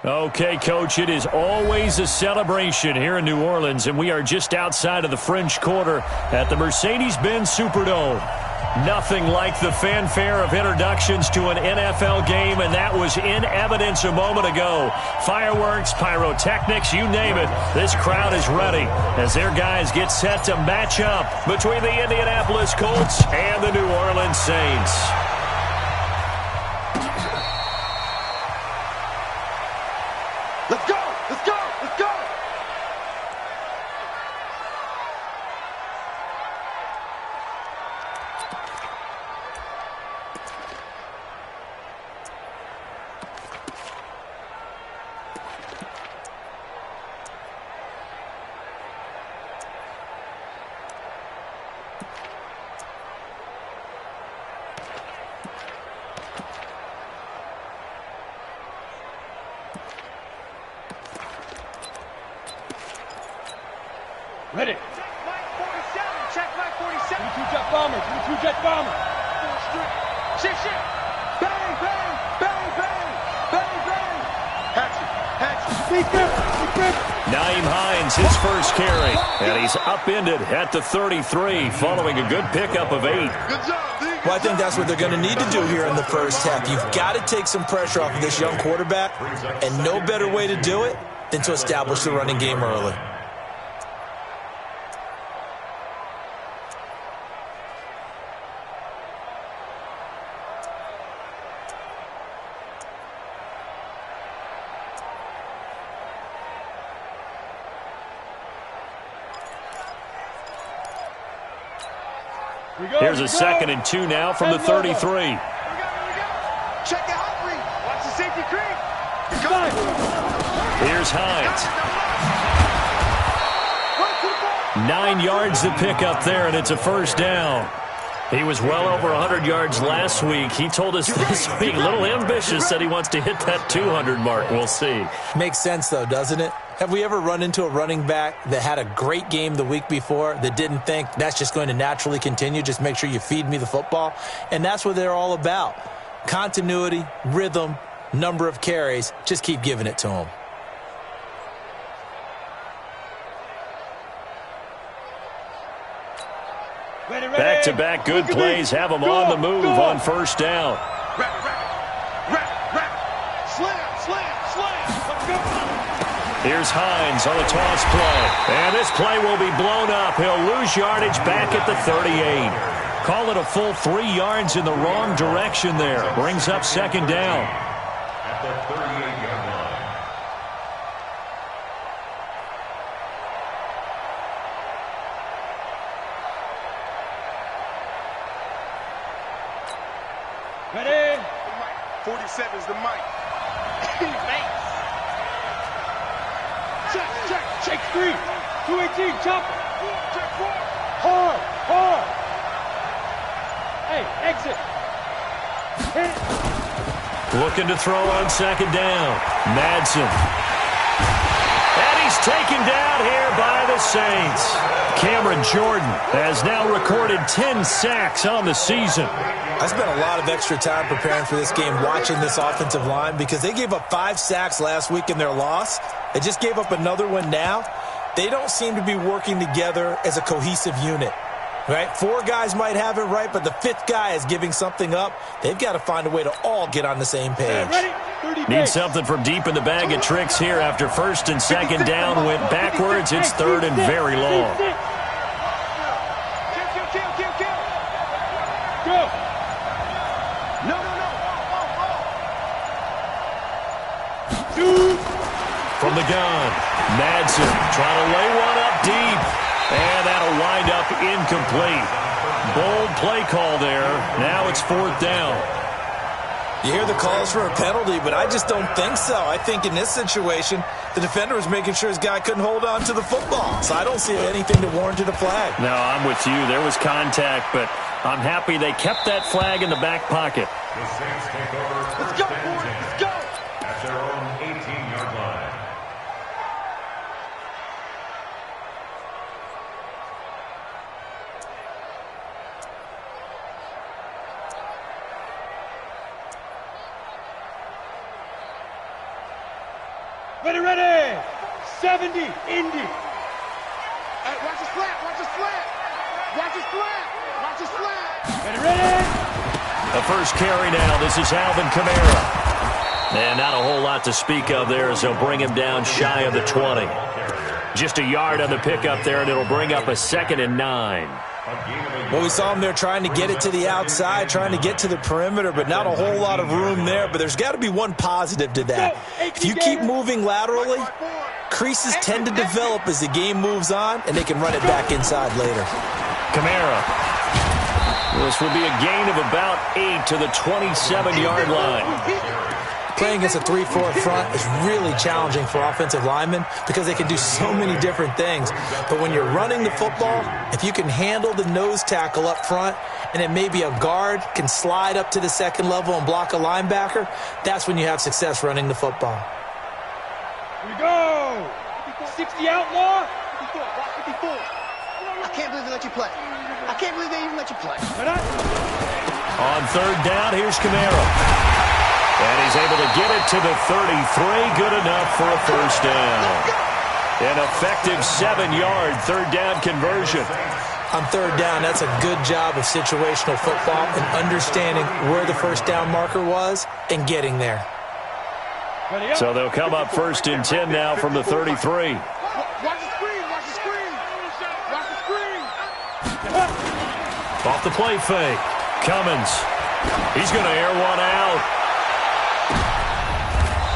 Okay, Coach, it is always a celebration here in New Orleans, and we are just outside of the French Quarter at the Mercedes-Benz Superdome. Nothing like the fanfare of introductions to an NFL game, and that was in evidence a moment ago. Fireworks, pyrotechnics, you name it. This crowd is ready as their guys get set to match up between the Indianapolis Colts and the New Orleans Saints. Let's go! Let's go! Let's go! Ready. Check Mike 47. Check Mike 47. 2 jet bomber. 2 jet bomber. Shit, shit. Bang, bang, bang, bang, bang, bang. Hatchet, hatchet. Naeem Hines, his first carry, and he's upended at the 33 following a good pickup of 8. Good job, D. Well, I think that's what they're going to need to do here in the first half. You've got to take some pressure off of this young quarterback, and no better way to do it than to establish the running game early. Here's a 2nd and 2 now from the 33. Here we go. Check the hot read. Watch the safety creep. Here's Hines. 9 yards to pick up there, and it's a first down. He was well over 100 yards last week. He told us this week, a little ambitious, said he wants to hit that 200 mark. We'll see. Makes sense, though, doesn't it? Have we ever run into a running back that had a great game the week before that didn't think that's just going to naturally continue? Just make sure you feed me the football. And that's what they're all about. Continuity, rhythm, number of carries. Just keep giving it to them. Back-to-back good plays have them on the move on first down. Here's Hines on a toss play. And this play will be blown up. He'll lose yardage back at the 38. Call it a full 3 yards in the wrong direction there. Brings up 2nd down. At the 38-yard line. Ready. 47's the mic. Thanks. Check. Check 3. 218. Chopper. Check 4. Hard. Hey, exit. Hit. Looking to throw on 2nd down. Madsen. And he's taken down here by the Saints. Cameron Jordan has now recorded 10 sacks on the season. I spent a lot of extra time preparing for this game watching this offensive line because they gave up 5 sacks last week in their loss. They just gave up another one now. They don't seem to be working together as a cohesive unit. Right? 4 guys might have it right, but the 5th guy is giving something up. They've got to find a way to all get on the same page. Need something from deep in the bag of tricks here after 1st and 2nd down went backwards. It's 3rd and very long. Kill. Go. No. From the gun, Madsen trying to lay one up deep. And that'll wind up incomplete. Bold play call there. Now it's 4th down. You hear the calls for a penalty, but I just don't think so. I think in this situation, the defender was making sure his guy couldn't hold on to the football. So I don't see anything that warranted a flag. No, I'm with you. There was contact, but I'm happy they kept that flag in the back pocket. The Saints take over. Let's go, boys. Let's go. At their own 18-yard line. Ready, ready. 70, Indy. Hey, watch the slant, watch the slant. Watch the slant, watch the slant. Ready, ready. The first carry now. This is Alvin Kamara. And not a whole lot to speak of there as they'll bring him down shy of the 20. Just a yard on the pickup there, and it'll bring up a 2nd and 9. Well, we saw him there trying to get it to the outside, trying to get to the perimeter, but not a whole lot of room there. But there's got to be one positive to that. If you keep moving laterally, creases tend to develop as the game moves on, and they can run it back inside later. Kamara. This will be a gain of about 8 to the 27-yard line. Playing against a 3-4 front is really challenging for offensive linemen because they can do so many different things. But when you're running the football, if you can handle the nose tackle up front and then maybe a guard can slide up to the second level and block a linebacker, that's when you have success running the football. Here we go. 60 outlaw. 54, watch 54. I can't believe they let you play. I can't believe they even let you play. On 3rd down, here's Kamara. And he's able to get it to the 33. Good enough for a first down. An effective 7-yard 3rd down conversion. On 3rd down, that's a good job of situational football and understanding where the first down marker was and getting there. So they'll come up 1st and 10 now from the 33. Watch the screen, watch the screen. Watch the screen. Off the play fake. Cummins. He's going to air one out.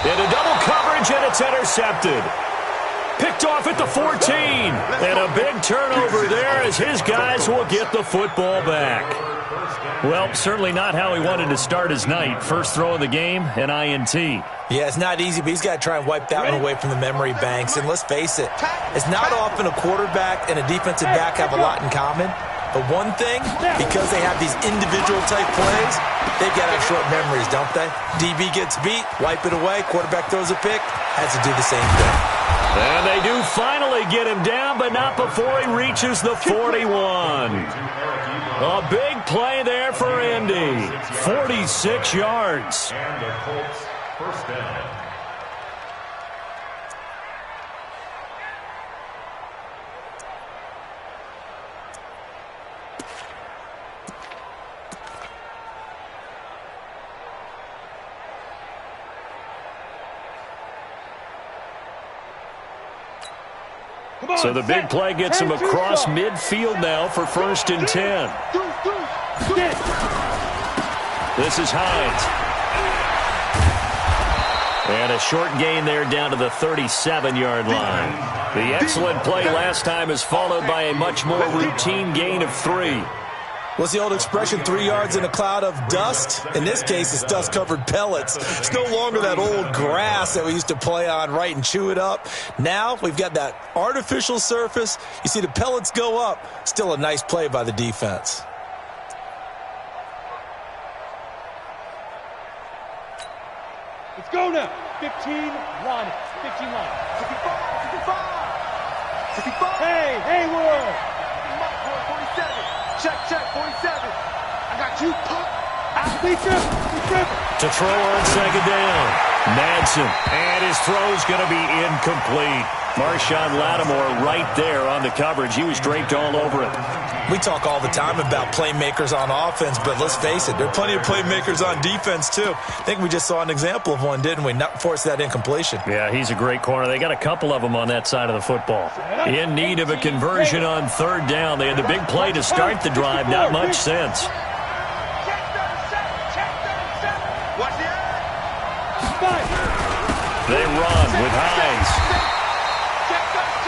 Into double coverage, and it's intercepted. Picked off at the 14. And a big turnover there as his guys will get the football back. Well, certainly not how he wanted to start his night. First throw of the game, an INT. Yeah, it's not easy, but he's got to try and wipe that one away from the memory banks. And let's face it, it's not often a quarterback and a defensive back have a lot in common. But one thing, because they have these individual type plays, they've got to have short memories, don't they? DB gets beat, wipe it away, quarterback throws a pick, has to do the same thing. And they do finally get him down, but not before he reaches the 41. A big play there for Indy. 46 yards. And the Colts first down. So the big play gets him across midfield now for 1st and 10. This is Hines. And a short gain there down to the 37-yard line. The excellent play last time is followed by a much more routine gain of 3. What's the old expression, 3 yards in a cloud of dust? In this case, it's dust-covered pellets. It's no longer that old grass that we used to play on, right, and chew it up. Now we've got that artificial surface. You see the pellets go up. Still a nice play by the defense. Let's go now. 15 line. 15 line. 55, 55. Hey, Hayward. 47. Check, 47. I got you, punk. To throw on 2nd down. Madsen. And his throw's going to be incomplete. Marshawn Lattimore right there on the coverage. He was draped all over it. We talk all the time about playmakers on offense, but let's face it, there are plenty of playmakers on defense, too. I think we just saw an example of one, didn't we? Not force that incompletion. Yeah, he's a great corner. They got a couple of them on that side of the football. In need of a conversion on 3rd down. They had the big play to start the drive. Not much sense. They run with Hines.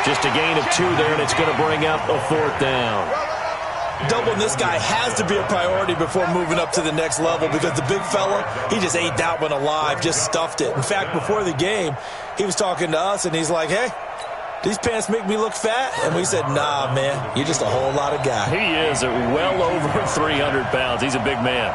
Just a gain of 2 there, and it's going to bring up a 4th down. Doubling this guy has to be a priority before moving up to the next level because the big fella, he just ate that one alive, just stuffed it. In fact, before the game, he was talking to us, and he's like, hey, these pants make me look fat? And we said, nah, man, you're just a whole lot of guy. He is at well over 300 pounds. He's a big man.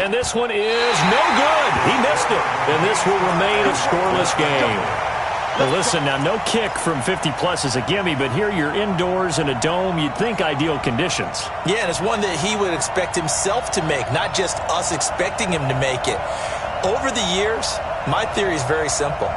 And this one is no good. He missed it. And this will remain a scoreless game. Well, listen, now no kick from 50-plus is a gimme, but here you're indoors in a dome. You'd think ideal conditions. Yeah, and it's one that he would expect himself to make, not just us expecting him to make it. Over the years, my theory is very simple.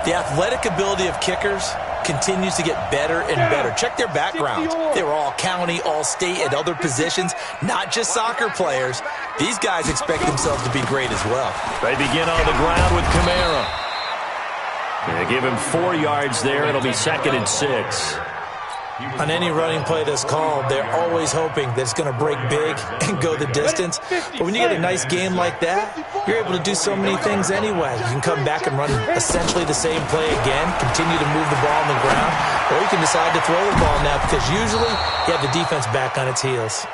The athletic ability of kickers continues to get better and better. Check their backgrounds. They were all county, all state, at other positions, not just soccer players. These guys expect themselves to be great as well. They begin on the ground with Kamara. They give him 4 yards there. It'll be 2nd and 6. On any running play that's called, they're always hoping that it's going to break big and go the distance. But when you get a nice game like that, you're able to do so many things anyway. You can come back and run essentially the same play again, continue to move the ball on the ground, or you can decide to throw the ball now because usually you have the defense back on its heels.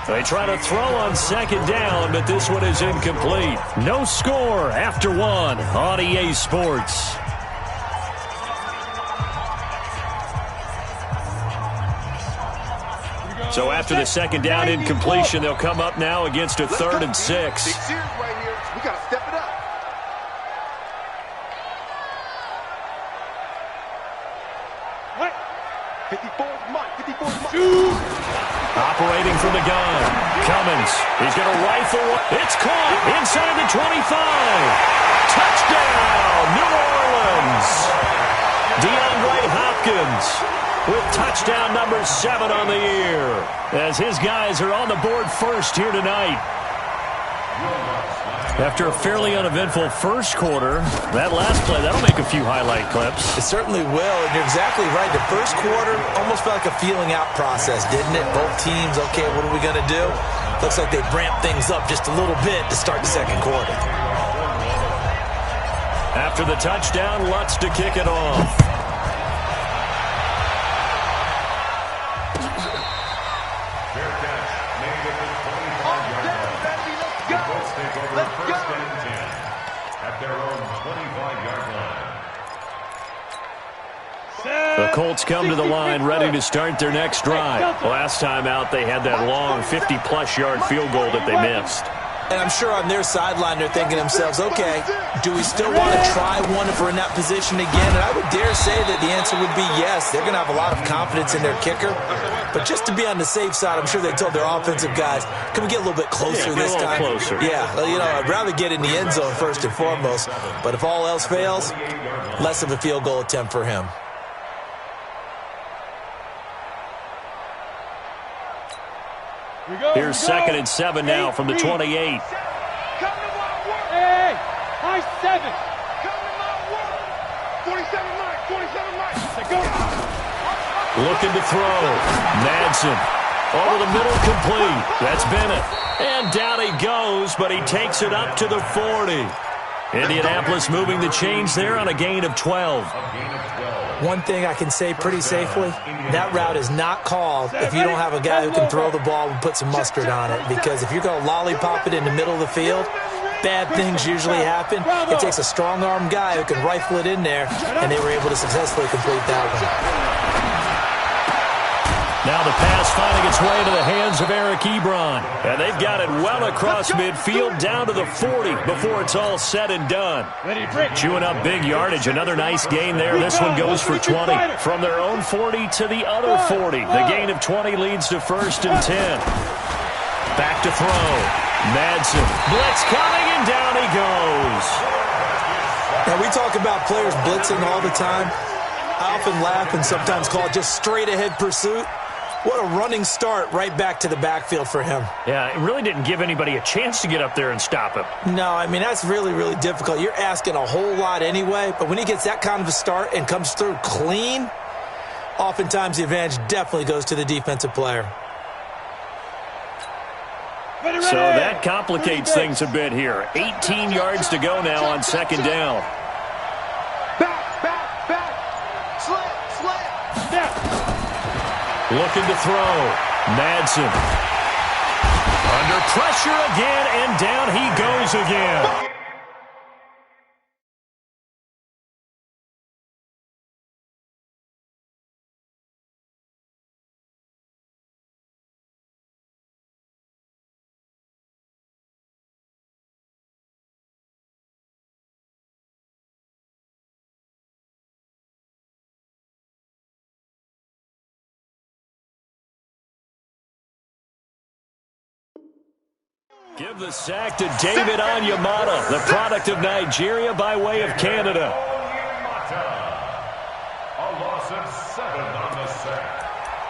They try to throw on 2nd down, but this one is incomplete. No score after 1 on EA Sports. So after the 2nd down incompletion, they'll come up now against a 3rd and 6. Big series right here. We got to step it up. What? 54's Mike. 54's Mike. Operating from the gun. Cummins. He's going to rifle. It's caught inside the 25. Touchdown, New Orleans. DeAndre Hopkins with touchdown number 7 on the year, as his guys are on the board first here tonight. After a fairly uneventful first quarter, that last play, that'll make a few highlight clips. It certainly will, and you're exactly right. The first quarter almost felt like a feeling out process, didn't it? Both teams, okay, what are we going to do? Looks like they ramped things up just a little bit to start the second quarter. After the touchdown, Lutz to kick it off. The Colts come to the line ready to start their next drive. Last time out, they had that long 50-plus yard field goal that they missed. And I'm sure on their sideline they're thinking to themselves, okay, do we still want to try one if we're in that position again? And I would dare say that the answer would be yes. They're going to have a lot of confidence in their kicker. But just to be on the safe side, I'm sure they told their offensive guys, can we get a little bit closer this time? Closer. Yeah, you know, I'd rather get in the end zone first and foremost. But if all else fails, less of a field goal attempt for him. Here's 2nd and 7 now from the 28. Hey, high 7. Come to my work. 47 Mike. 47 Mike. Go. Looking to throw. Madsen. Over the middle, complete. That's Bennett. And down he goes, but he takes it up to the 40. Indianapolis moving the chains there on a gain of 12. One thing I can say pretty safely, that route is not called if you don't have a guy who can throw the ball and put some mustard on it. Because if you're going to lollipop it in the middle of the field, bad things usually happen. It takes a strong-arm guy who can rifle it in there, and they were able to successfully complete that one. Now the pass finding its way to the hands of Eric Ebron. And they've got it well across midfield down to the 40 before it's all said and done. Chewing up big yardage. Another nice gain there. This one goes for 20. From their own 40 to the other 40. The gain of 20 leads to 1st and 10. Back to throw. Madsen. Blitz coming, and down he goes. Now, we talk about players blitzing all the time. I often laugh and sometimes call it just straight-ahead pursuit. What a running start right back to the backfield for him. Yeah, it really didn't give anybody a chance to get up there and stop him. No, I mean, that's really, really difficult. You're asking a whole lot anyway, but when he gets that kind of a start and comes through clean, oftentimes the advantage definitely goes to the defensive player. So that complicates things a bit here. 18 yards to go now on 2nd down. Back. Slant. Looking to throw. Madsen. Under pressure again, and down he goes again. Give the sack to David Onyemata, the product of Nigeria by way of Canada. A loss of 7 on the sack.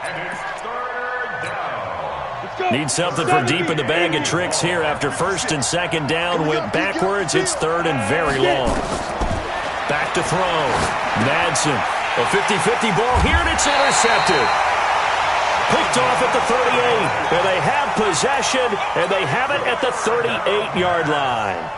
And it's 3rd down. Need something for deep in the bag of tricks here after 1st and 2nd down went backwards. It's 3rd and very long. Back to throw. Madsen. A 50-50 ball here, and it's intercepted. Picked off at the 38. And they have possession, and they have it at the 38-yard line.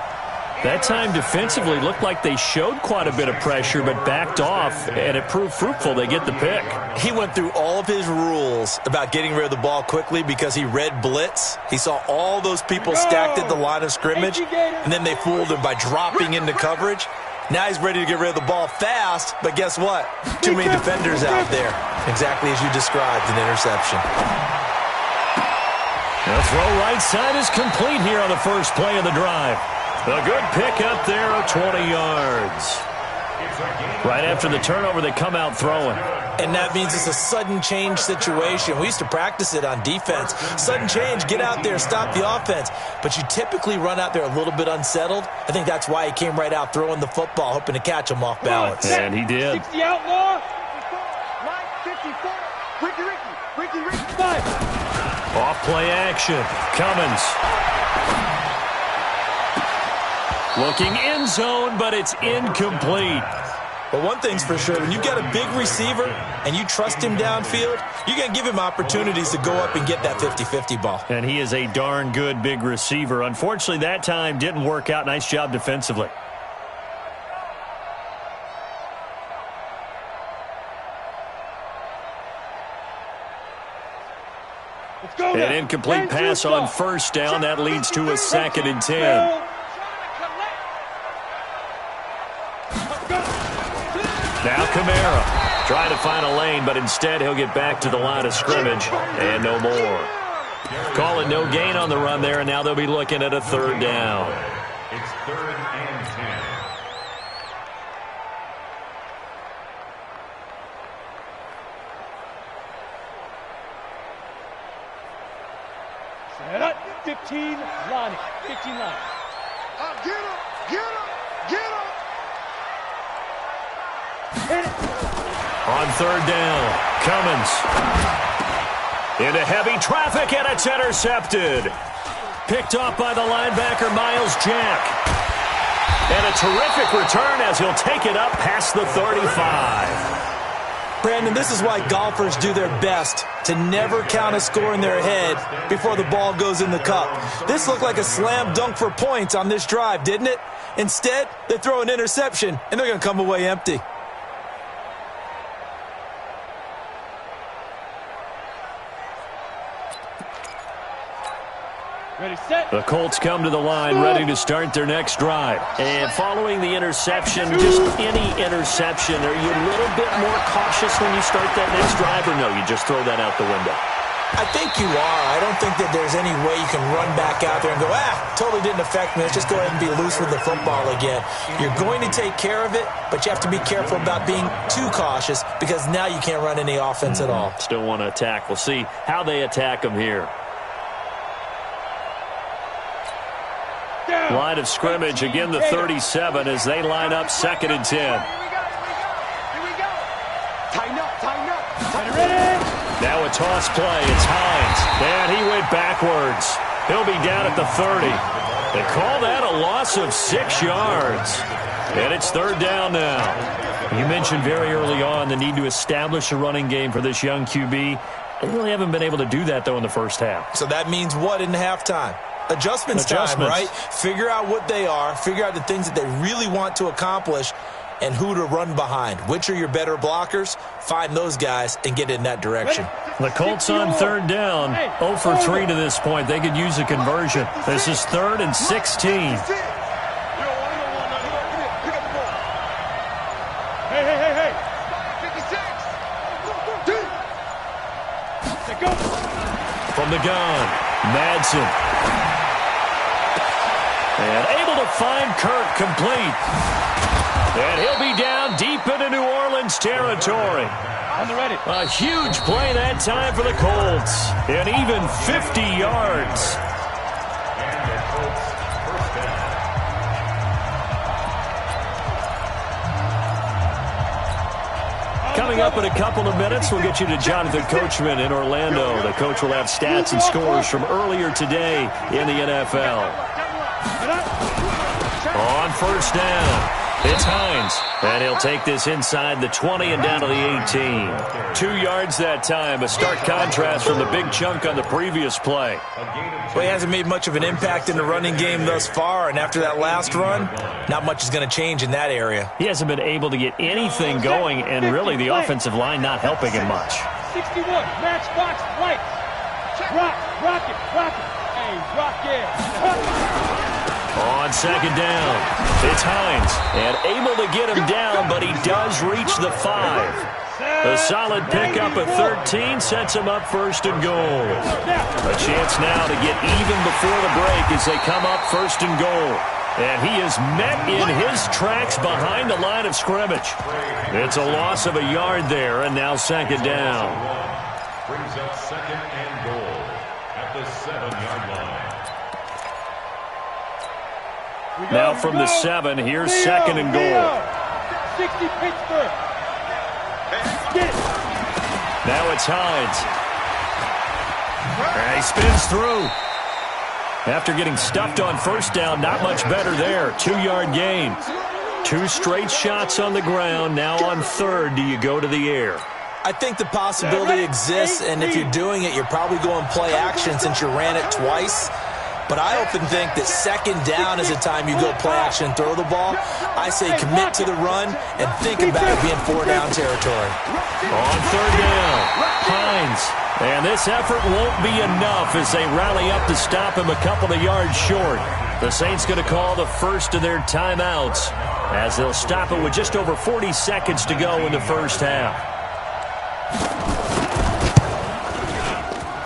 That time defensively looked like they showed quite a bit of pressure but backed off, and it proved fruitful. They get the pick. He went through all of his rules about getting rid of the ball quickly because he read blitz. He saw all those people stacked at the line of scrimmage, and then they fooled him by dropping into coverage. Now he's ready to get rid of the ball fast, but guess what? Too many defenders out there. Exactly as you described, an interception. The throw right side is complete here on the first play of the drive. A good pick up there of 20 yards. Right after the turnover, they come out throwing. And that means it's a sudden change situation. We used to practice it on defense. Sudden change, get out there, stop the offense. But you typically run out there a little bit unsettled. I think that's why he came right out throwing the football, hoping to catch him off balance. And he did. 60 outlaw. 54. Ricky. 5. Off play action. Cummins. Looking end zone, but it's incomplete. But one thing's for sure, when you've got a big receiver and you trust him downfield, you're going to give him opportunities to go up and get that 50-50 ball. And he is a darn good big receiver. Unfortunately, that time didn't work out. Nice job defensively. Let's go An now. incomplete pass on first down. That leads to a 2nd and 10. Now Kamara trying to find a lane, but instead he'll get back to the line of scrimmage and no more. Call it no gain on the run there, and now they'll be looking at a 3rd down. It's 3rd and 10. Set up. 15 line. 15 line. Get him. On 3rd down, Cummins. Into heavy traffic, and it's intercepted. Picked off by the linebacker, Miles Jack. And a terrific return as he'll take it up past the 35. Brandon, this is why golfers do their best to never count a score in their head before the ball goes in the cup. This looked like a slam dunk for points on this drive, didn't it? Instead, they throw an interception, and they're going to come away empty. Ready, set. The Colts come to the line, ready to start their next drive. And following the interception, just any interception, are you a little bit more cautious when you start that next drive, or no, you just throw that out the window? I think you are. I don't think that there's any way you can run back out there and go, totally didn't affect me. Let's just go ahead and be loose with the football again. You're going to take care of it, but you have to be careful about being too cautious because now you can't run any offense at all. Still want to attack. We'll see how they attack them here. Line of scrimmage, again the 37 as they line up 2nd and 10. Here we go. Tighten up. Ready. Now a toss play. It's Hines. And he went backwards. He'll be down at the 30. They call that a loss of 6 yards. And it's 3rd down now. You mentioned very early on the need to establish a running game for this young QB. They really haven't been able to do that, though, in the first half. So that means what in halftime? Adjustments time, right? Figure out what they are, figure out the things that they really want to accomplish, and who to run behind. Which are your better blockers? Find those guys and get in that direction. The Colts on 3rd down, 0 for 3 to this point. They could use a conversion. This is 3rd and 16. Hey. Go. From the gun, Madsen. And able to find Kirk complete. And he'll be down deep into New Orleans territory. On the ready. A huge play that time for the Colts. And even 50 yards. Coming up in a couple of minutes, we'll get you to Jonathan Coachman in Orlando. The coach will have stats and scores from earlier today in the NFL. On first down, it's Hines, and he'll take this inside the 20 and down to the 18. 2 yards that time, a stark contrast from the big chunk on the previous play. Well, he hasn't made much of an impact in the running game thus far, and after that last run, not much is going to change in that area. He hasn't been able to get anything going, and really the offensive line not helping him much. 61, matchbox, lights. Rock it. Hey, rock it. On second down, it's Hines, and able to get him down, but he does reach the 5. A solid pickup of 13 sets him up first and goal. A chance now to get even before the break as they come up first and goal. And he is met in his tracks behind the line of scrimmage. It's a loss of a yard there, and now second down. Brings up second and goal at the 7-yard line. Now from the 7, here's second and goal. 60 Pittsburgh. Now it's Hines. And he spins through. After getting stuffed on first down, not much better there. 2-yard gain. 2 straight shots on the ground. Now on third, do you go to the air? I think the possibility exists, and if you're doing it, you're probably going play action since you ran it twice. But I often think that second down is the time you go play action and throw the ball. I say commit to the run and think about it being 4-down territory. On third down, Hines. And this effort won't be enough as they rally up to stop him a couple of yards short. The Saints going to call the first of their timeouts as they'll stop it with just over 40 seconds to go in the first half.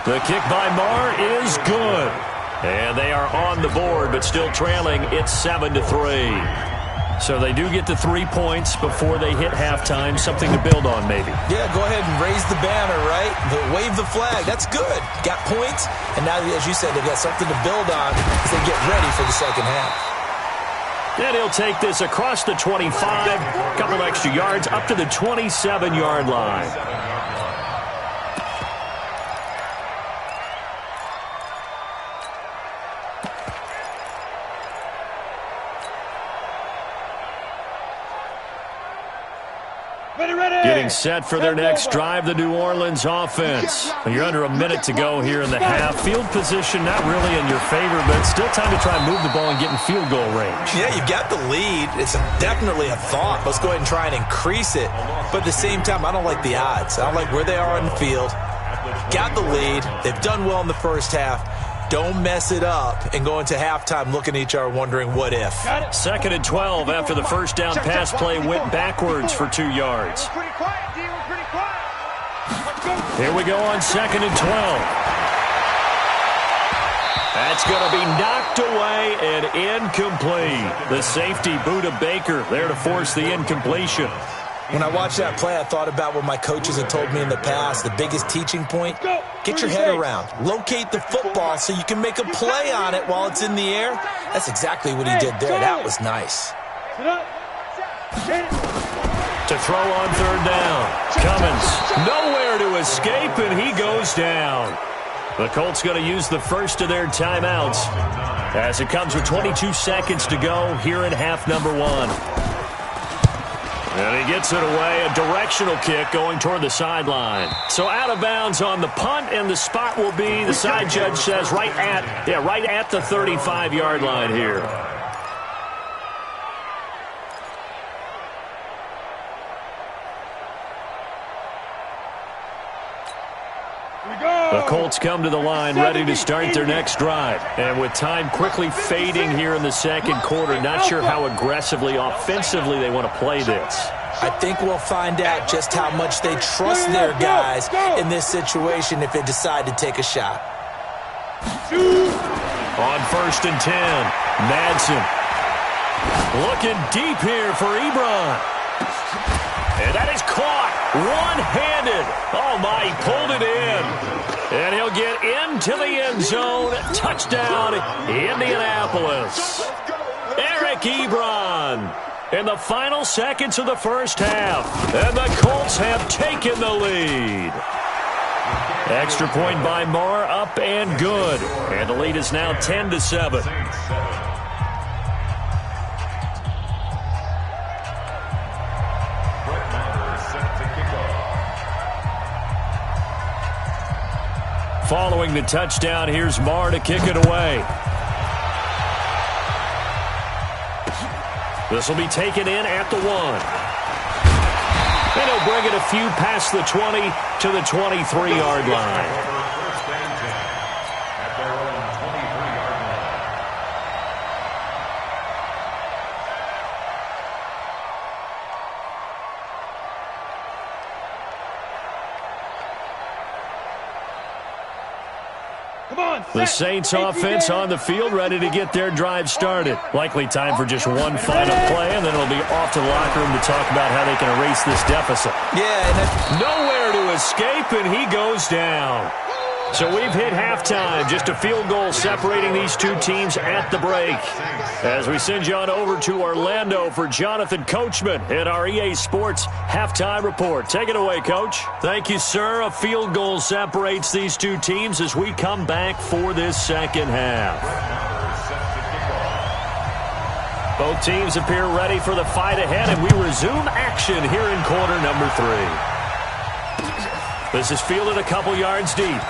The kick by Marr is good. And they are on the board, but still trailing. It's 7-3. So they do get the 3 points before they hit halftime. Something to build on, maybe. Yeah, go ahead and raise the banner, right? Wave the flag. That's good. Got points, and now, as you said, they've got something to build on as they get ready for the second half. And he'll take this across the 25, a couple extra yards, up to the 27-yard line. Getting set for their next drive, the New Orleans offense. You're under a minute to go here in the half. Field position not really in your favor, but still time to try and move the ball and get in field goal range. Yeah, you've got the lead. It's definitely a thought. Let's go ahead and try and increase it. But at the same time, I don't like the odds. I don't like where they are on the field. Got the lead. They've done well in the first half. Don't mess it up and go into halftime looking at each other wondering what if. Second and 12 after the first down pass play went backwards for 2 yards. Here we go on second and 12. That's going to be knocked away and incomplete. The safety, Buda Baker, there to force the incompletion. When I watched that play, I thought about what my coaches had told me in the past. The biggest teaching point, get your head around. Locate the football so you can make a play on it while it's in the air. That's exactly what he did there. That was nice. To throw on third down. Cummins, nowhere to escape, and he goes down. The Colts going to use the first of their timeouts as it comes with 22 seconds to go here in half number 1. And he gets it away, a directional kick going toward the sideline. So out of bounds on the punt, and the spot will be, the side judge says, right at the 35-yard line here. The Colts come to the line ready to start their next drive. And with time quickly fading here in the second quarter, not sure how aggressively, offensively they want to play this. I think we'll find out just how much they trust their guys in this situation if they decide to take a shot. On first and 10, Madsen looking deep here for Ebron. And that is caught one-handed. Oh, my, he pulled it in. And he'll get into the end zone. Touchdown, Indianapolis. Eric Ebron. in the final seconds of the first half. And the Colts have taken the lead. Extra point by Marr, up and good. And the lead is now 10-7. Following the touchdown, here's Marr to kick it away. This will be taken in at the 1. And he'll bring it a few past the 20 to the 23-yard line. The Saints offense on the field, ready to get their drive started. Likely time for just one final play, and then it'll be off to the locker room to talk about how they can erase this deficit. Yeah, nowhere to escape, and he goes down. So we've hit halftime, just a field goal separating these two teams at the break. As we send you on over to Orlando for Jonathan Coachman at our EA Sports Halftime Report. Take it away, Coach. Thank you, sir. A field goal separates these two teams as we come back for this second half. Both teams appear ready for the fight ahead, and we resume action here in quarter number 3. This is fielded a couple yards deep.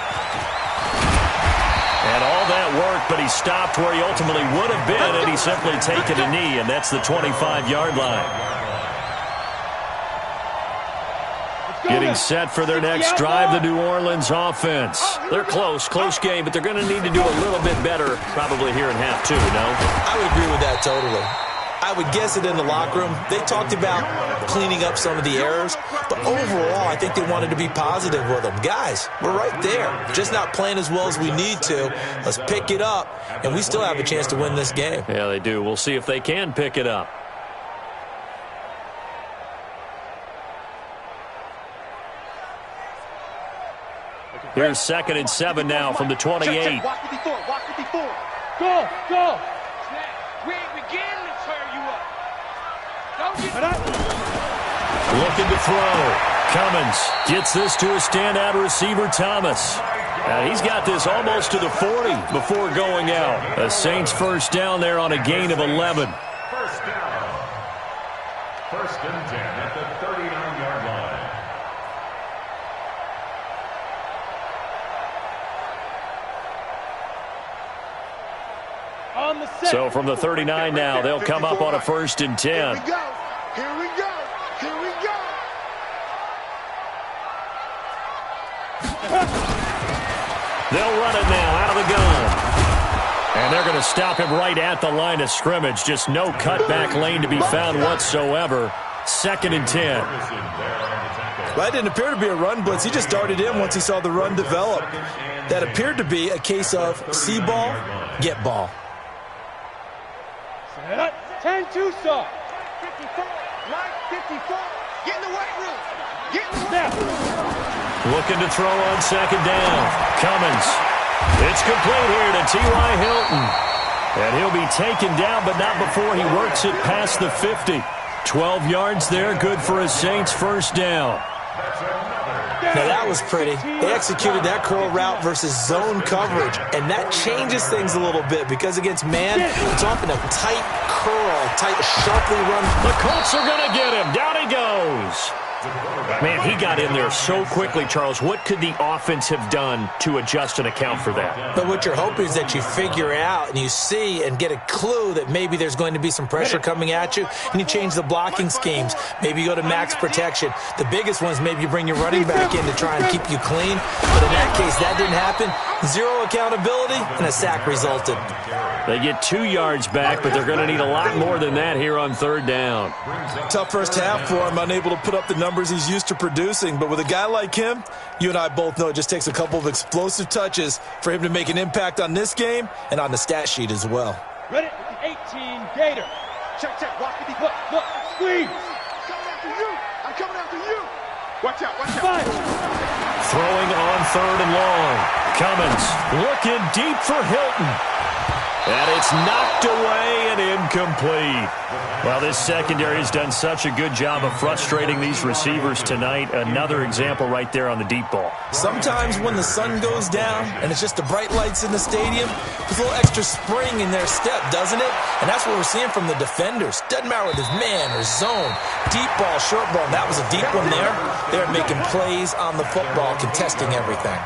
And all that work, but he stopped where he ultimately would have been, and he simply taken a knee, and that's the 25-yard line. Getting set for their next drive, the New Orleans offense. They're close game, but they're going to need to do a little bit better probably here in half 2, no? I would agree with that totally. I would guess it in the locker room. They talked about cleaning up some of the errors, but overall, I think they wanted to be positive with them. Guys, we're right there. Just not playing as well as we need to. Let's pick it up, and we still have a chance to win this game. Yeah, they do. We'll see if they can pick it up. Here's 2nd and 7 now from the 28. Check. Watch 54. Go. We ain't beginning to tear you up. Looking to throw. Cummins gets this to a standout receiver, Thomas. He's got this almost to the 40 before going out. The Saints first down there on a gain of 11. First down. 1st and 10 at the 39-yard line. So from the 39 now, they'll come up on a 1st and 10. Here we go. They'll run it now out of the gun. And they're going to stop him right at the line of scrimmage. Just no cutback lane to be found whatsoever. 2nd and 10. Well, that didn't appear to be a run blitz. He just darted in once he saw the run develop. That appeared to be a case of see ball, get ball. 10-2 stop. 54. Right 54. Get in the weight room. Looking to throw on 2nd down. Cummins. It's complete here to T.Y. Hilton. And he'll be taken down, but not before he works it past the 50. 12 yards there, good for a Saints first down. Now, that was pretty. They executed that curl route versus zone coverage, and that changes things a little bit because against man, it's often a tight curl, sharply run. The Colts are going to get him. Down he goes. Man, he got in there so quickly, Charles. What could the offense have done to adjust and account for that? But what you're hoping is that you figure out and you see and get a clue that maybe there's going to be some pressure coming at you, and you change the blocking schemes. Maybe you go to max protection. The biggest one is maybe you bring your running back in to try and keep you clean. But in that case, that didn't happen. Zero accountability, and a sack resulted. They get 2 yards back, but they're going to need a lot more than that here on 3rd down. Tough first half for him, unable to put up the numbers he's used to producing. But with a guy like him, you and I both know it just takes a couple of explosive touches for him to make an impact on this game and on the stat sheet as well. Ready? 18, Gator. Check. Watch 54. Look, squeeze. I'm coming after you. Watch out. Five. Throwing on 3rd and long. Cummins looking deep for Hilton. And it's knocked away and incomplete. Well, this secondary has done such a good job of frustrating these receivers tonight. Another example right there on the deep ball. Sometimes when the sun goes down and it's just the bright lights in the stadium, there's a little extra spring in their step, doesn't it? And that's what we're seeing from the defenders. Doesn't matter whether it's man or zone, deep ball, short ball. That was a deep one there. They're making plays on the football, contesting everything.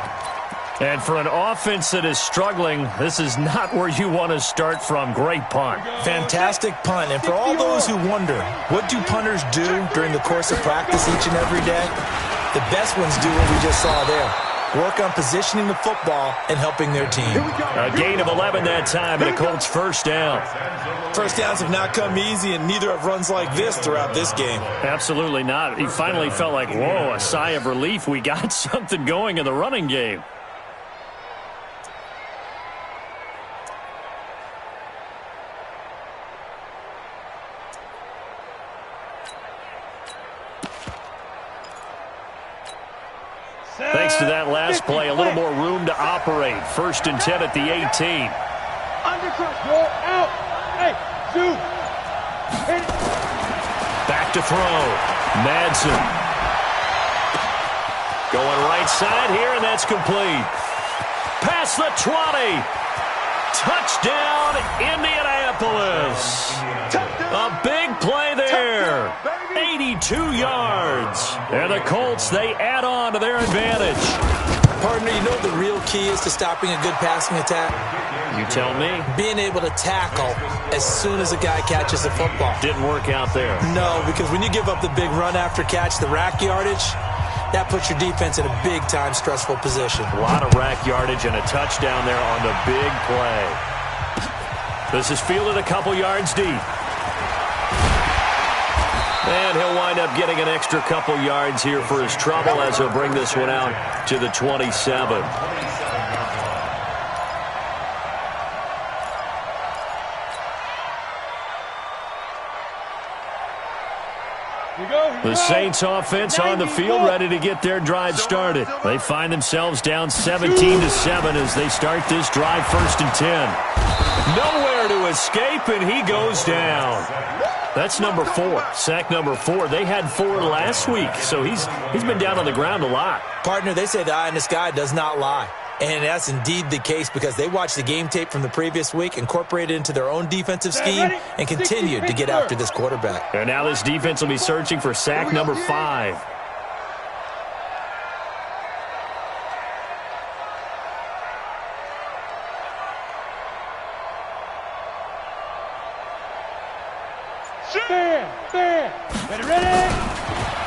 And for an offense that is struggling, this is not where you want to start from. Great punt. Fantastic punt. And for all those who wonder, what do punters do during the course of practice each and every day? The best ones do what we just saw there. Work on positioning the football and helping their team. A gain of 11 that time, and a Colts first down. First downs have not come easy, and neither have runs like this throughout this game. Absolutely not. He finally felt like, whoa, a sigh of relief. We got something going in the running game. Thanks to that last play, a little more room to operate. 1st and 10 at the 18. Undercut, roll out. Hey, shoot. Hit it. Back to throw. Madsen. Going right side here, and that's complete. Past the 20. Touchdown, Indianapolis. A big play there. 82 yards. And the Colts, they add on to their advantage. Partner, you know what the real key is to stopping a good passing attack? You tell me. Being able to tackle as soon as a guy catches the football. Didn't work out there. No, because when you give up the big run after catch, the rack yardage, that puts your defense in a big-time stressful position. A lot of rack yardage and a touchdown there on the big play. This is fielded a couple yards deep. And he'll wind up getting an extra couple yards here for his trouble as he'll bring this one out to the 27. The Saints offense on the field ready to get their drive started. They find themselves down 17-7 as they start this drive 1st and 10. Nowhere to escape, and he goes down. That's number 4, sack number 4. They had 4 last week, so he's been down on the ground a lot. Partner, they say the eye in the sky does not lie. And that's indeed the case because they watched the game tape from the previous week, incorporated it into their own defensive scheme, and continued to get after this quarterback. And now this defense will be searching for sack number 5. Ready?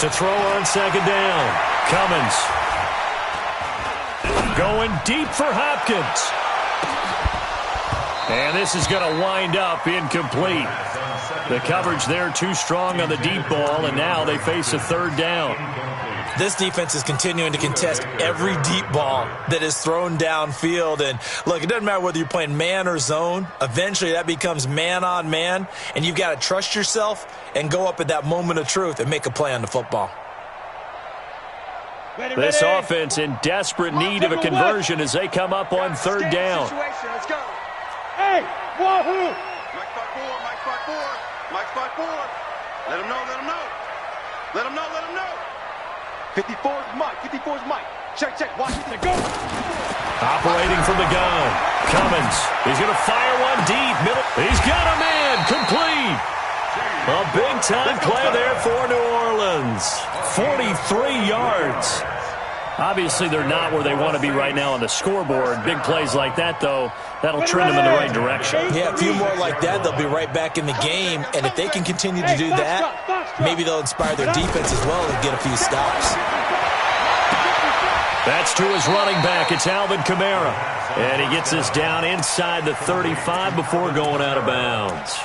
To throw on 2nd down. Cummins. Going deep for Hopkins. And this is going to wind up incomplete. The coverage there too strong on the deep ball, and now they face a 3rd down. This defense is continuing to contest every deep ball that is thrown downfield. And, look, it doesn't matter whether you're playing man or zone. Eventually that becomes man on man, and you've got to trust yourself and go up at that moment of truth and make a play on the football. This offense in desperate need of a conversion as they come up on 3rd down. Let's go. Hey, wahoo! Mike 5-4. Mike 5-4. Let him know. Let him know. 54's Mike. Check. Watch it. Go. Operating from the gun. Cummins. He's going to fire one deep. Middle. He's got a man. Complete. A big-time play there for New Orleans. 43 yards. Obviously, they're not where they want to be right now on the scoreboard. Big plays like that, though, that'll trend them in the right direction. Yeah, a few more like that, they'll be right back in the game. And if they can continue to do that, maybe they'll inspire their defense as well and get a few stops. That's to his running back. It's Alvin Kamara. And he gets us down inside the 35 before going out of bounds.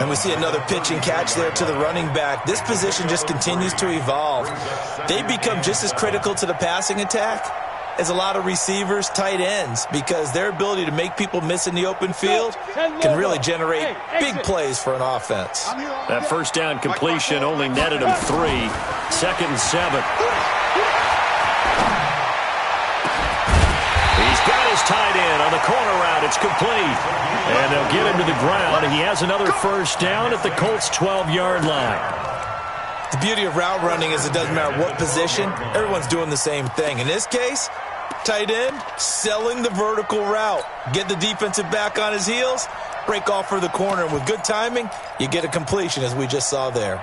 And we see another pitch and catch there to the running back. This position just continues to evolve. They become just as critical to the passing attack as a lot of receivers, tight ends, because their ability to make people miss in the open field can really generate big plays for an offense. That 1st down completion only netted him 3. 2nd and 7. He's got his tight end on the corner route. It's complete. And they'll get him to the ground. He has another first down at the Colts' 12-yard line. The beauty of route running is it doesn't matter what position. Everyone's doing the same thing. In this case, tight end, selling the vertical route. Get the defensive back on his heels, break off for the corner. And with good timing, you get a completion, as we just saw there.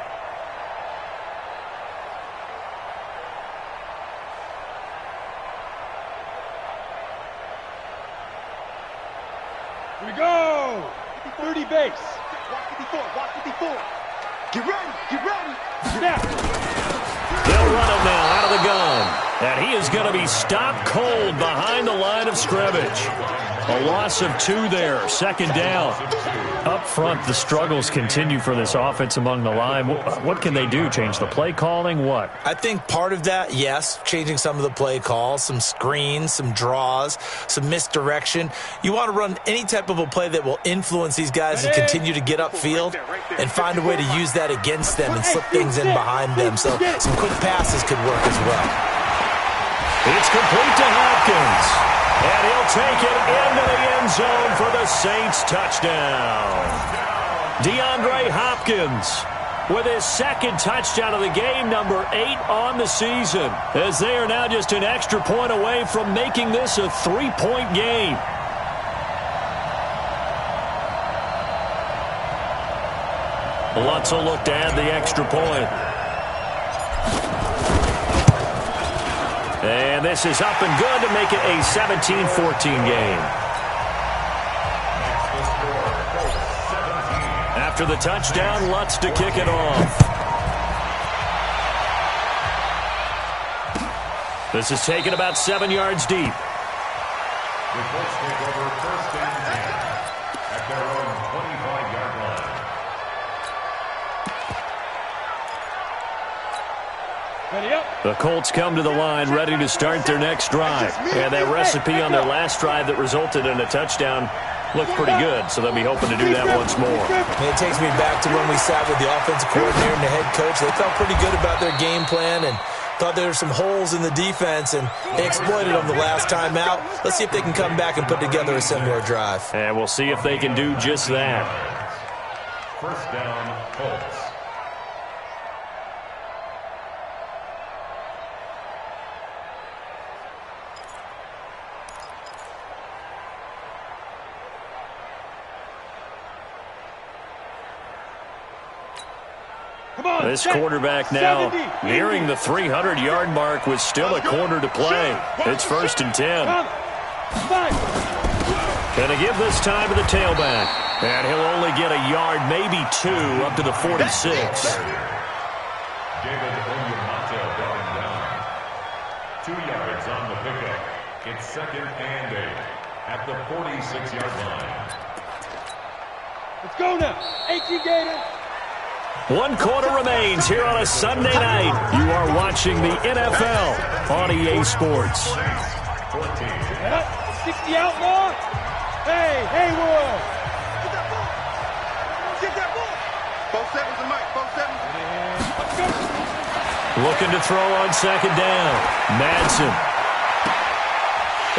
Here we go! 30 base. Watch 54, watch 54. Get ready, get ready. Snap. They'll run him now out of the gun. And he is going to be stopped cold behind the line of scrimmage. A loss of 2 there, second down. Up front, the struggles continue for this offense among the line. What can they do? Change the play calling? What? I think part of that, yes, changing some of the play calls, some screens, some draws, some misdirection. You want to run any type of a play that will influence these guys to continue to get upfield and find a way to use that against them and slip things in behind them. So some quick passes could work as well. It's complete to Hopkins. And he'll take it into the end zone for the Saints touchdown. DeAndre Hopkins with his second touchdown of the game, number 8 on the season, as they are now just an extra point away from making this a 3-point game. Lutz will look to add the extra point. And this is up and good to make it a 17-14 game. After the touchdown, Lutz to kick it off. This is taken about 7 yards deep. The Colts take over first and 10 at their own 25-yard line. The Colts come to the line ready to start their next drive. And that recipe on their last drive that resulted in a touchdown looked pretty good, so they'll be hoping to do that once more. And it takes me back to when we sat with the offensive coordinator and the head coach. They felt pretty good about their game plan and thought there were some holes in the defense, and they exploited them the last time out. Let's see if they can come back and put together a similar drive. And we'll see if they can do just that. First down, Colts. This quarterback now nearing the 300-yard mark with still a quarter to play. It's first and 10. Gonna give this time to the tailback. And he'll only get a yard, maybe 2, up to the 46. David Onyemata brought him down. 2 yards on the pickup. It's second and 8 at the 46-yard line. Let's go now. 18 Gator. 1 quarter remains here on a Sunday night. You are watching the NFL on EA Sports. 60 outlaw. Hey, Haywood. Get that ball. 4 seconds and Mike. 4 seconds. Looking to throw on second down. Madsen.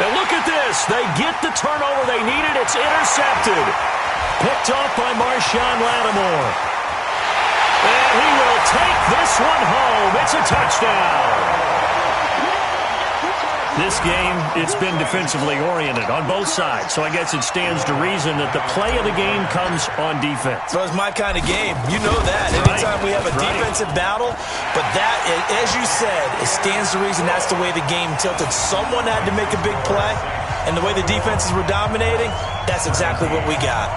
And look at this. They get the turnover they needed. It's intercepted. Picked off by Marshawn Lattimore. And he will take this one home. It's a touchdown. This game, it's been defensively oriented on both sides, so I guess it stands to reason that the play of the game comes on defense. So it's my kind of game. You know that. Anytime we have a defensive battle, but that, as you said, it stands to reason that's the way the game tilted. Someone had to make a big play, and the way the defenses were dominating, that's exactly what we got.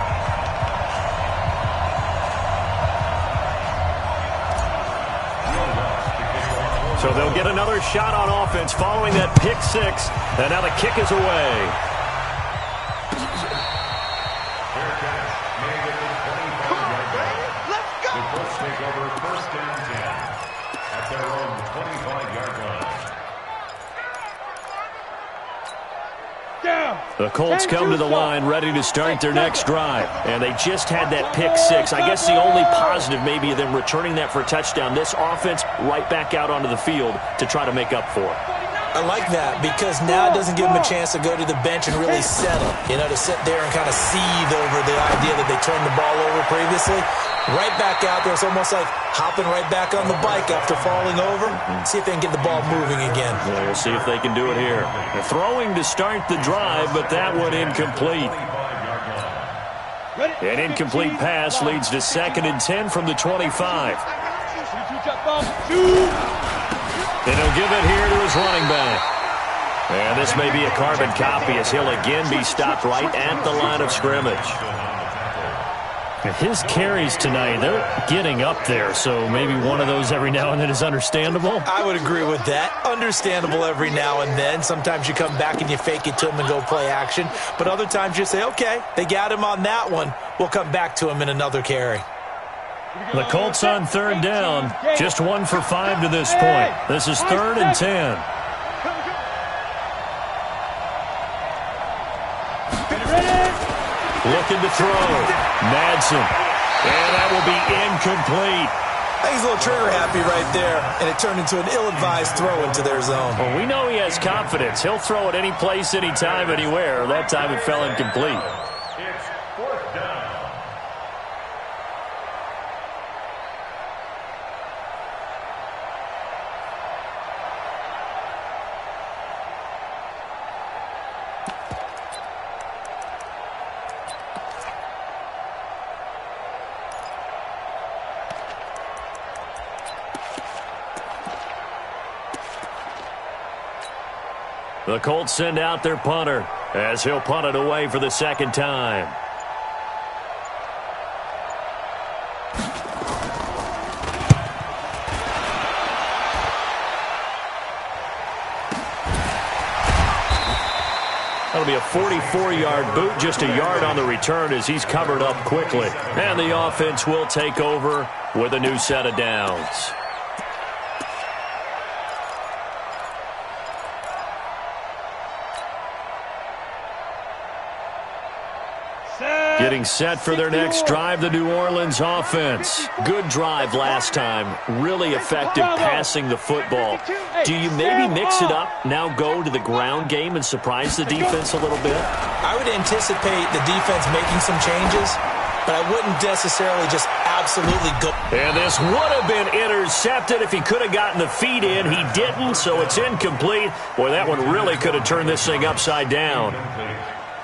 So they'll get another shot on offense following that pick 6. And now the kick is away. Fair catch. Made at the 25-yard line. Let's go. The Colts take over first and 10 at their own 25-yard line. Down. The Colts come to the line ready to start their next drive. And they just had that pick 6. I guess the only positive maybe of them returning that for a touchdown. This offense right back out onto the field to try to make up for it. I like that because now it doesn't give him a chance to go to the bench and really settle, to sit there and kind of seethe over the idea that they turned the ball over previously. Right back out there. It's almost like hopping right back on the bike after falling over. See if they can get the ball moving again. Well, we'll see if they can do it here. They're throwing to start the drive, but that one incomplete. An incomplete pass leads to 2nd and 10 from the 25. And he'll give it here to his running back. And this may be a carbon copy as he'll again be stopped right at the line of scrimmage. His carries tonight, they're getting up there, so maybe one of those every now and then is understandable. I would agree with that. Understandable every now and then. Sometimes you come back and you fake it to him and go play action. But other times you say, okay, they got him on that one. We'll come back to him in another carry. The Colts on 3rd down. Just 1 for 5 to this point. This is 3rd and 10. Looking to throw. Madsen. And that will be incomplete. I think he's a little trigger happy right there, and it turned into an ill-advised throw into their zone. Well, we know he has confidence. He'll throw it any place, anytime, anywhere. That time it fell incomplete. It's 4th down. The Colts send out their punter as he'll punt it away for the 2nd time. That'll be a 44-yard boot, just a yard on the return as he's covered up quickly. And the offense will take over with a new set of downs. Getting set for their next drive, the New Orleans offense. Good drive last time. Really effective passing the football. Do you maybe mix it up, now go to the ground game and surprise the defense a little bit? I would anticipate the defense making some changes, but I wouldn't necessarily just absolutely go. And this would have been intercepted if he could have gotten the feet in. He didn't, so it's incomplete. Boy, that one really could have turned this thing upside down.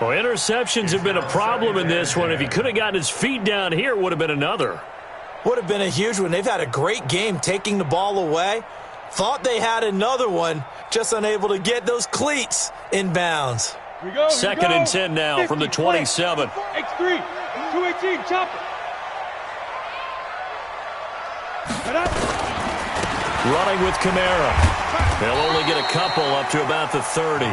Well, interceptions have been a problem in this one. If he could have gotten his feet down here, it would have been another. Would have been a huge one. They've had a great game taking the ball away. Thought they had another one, just unable to get those cleats in bounds. 2nd and 10 now from the 27. X3, 218, chopper. Running with Kamara. They'll only get a couple up to about the 30.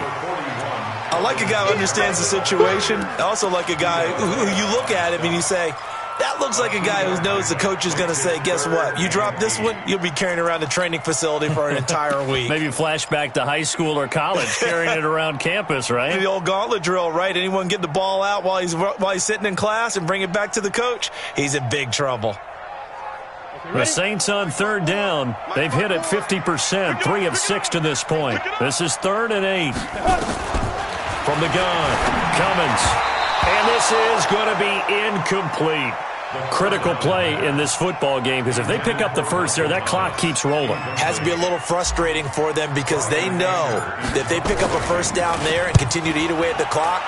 I like a guy who understands the situation. I also like a guy who you look at him and you say, that looks like a guy who knows the coach is going to say, guess what? You drop this one, you'll be carrying around the training facility for an entire week. Maybe flashback to high school or college, carrying it around campus, right? The old gauntlet drill, right? Anyone get the ball out while he's sitting in class and bring it back to the coach, he's in big trouble. The Saints on 3rd down. They've hit it 50%, 3 of 6 to this point. This is 3rd and 8. From the gun, Cummins. And this is going to be incomplete. Critical play in this football game because if they pick up the first there, that clock keeps rolling. Has to be a little frustrating for them because they know that if they pick up a first down there and continue to eat away at the clock,